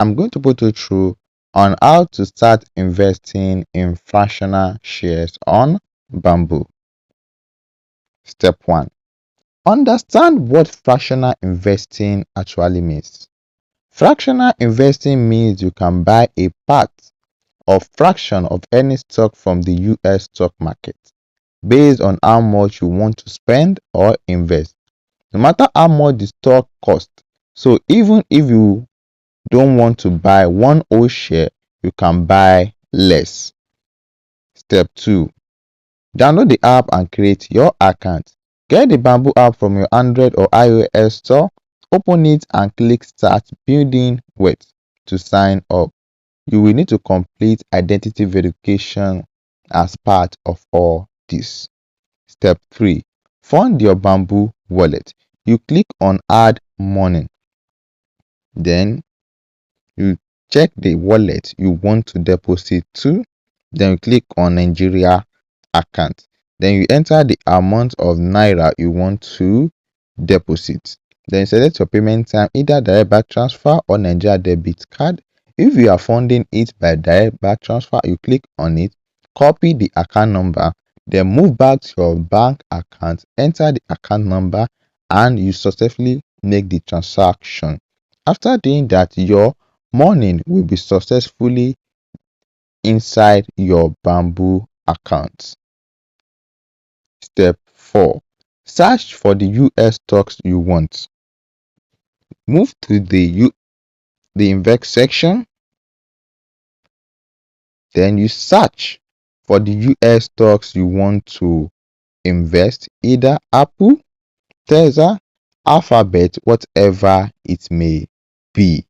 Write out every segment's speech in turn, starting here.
I'm going to put you through on how to start investing in fractional shares on Bamboo. Step 1. Understand what fractional investing actually means. Fractional investing means you can buy a part or fraction of any stock from the US stock market based on how much you want to spend or invest, no matter how much the stock costs. So even if you don't want to buy one whole share, you can buy less. Step 2. Download the app and create your account. Get the Bamboo app from your Android or iOS store, open it and click Start Building With to sign up. You will need to complete identity verification as part of all this. Step 3. Fund your Bamboo wallet. You click on Add Money. Then you check the wallet you want to deposit to. Then you click on Nigeria account. Then you enter the amount of naira you want to deposit. Then select your payment time, either direct bank transfer or Nigeria debit card. If you are funding it by direct bank transfer, you click on it, copy the account number, then move back to your bank account, enter the account number, and you successfully make the transaction. After doing that, your money will be successfully inside your Bamboo account. Step 4. Search for the US stocks you want. Move to the invest section. Then you search for the US stocks you want to invest, either Apple, Tesla, Alphabet, whatever it may be.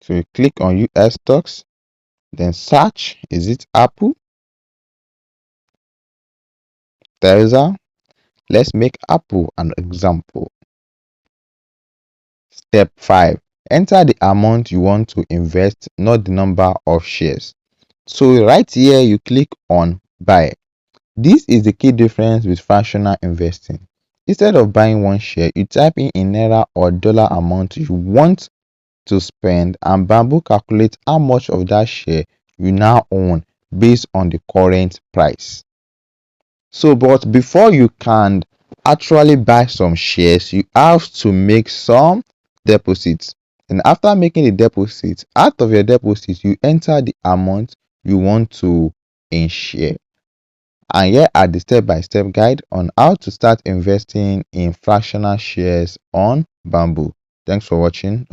So you click on US stocks, then search. Is it Apple, Tesla? Let's make Apple an example. Step 5. Enter the amount you want to invest, not the number of shares. So right here, you click on buy. This is the key difference with fractional investing. Instead of buying one share, you type in naira or dollar amount you want to spend, and Bamboo calculates how much of that share you now own based on the current price. So, but before you can actually buy some shares, you have to make some deposits. And after making the deposit, out of your deposit, you enter the amount you want to share. And here are the step-by-step guide on how to start investing in fractional shares on Bamboo. Thanks for watching.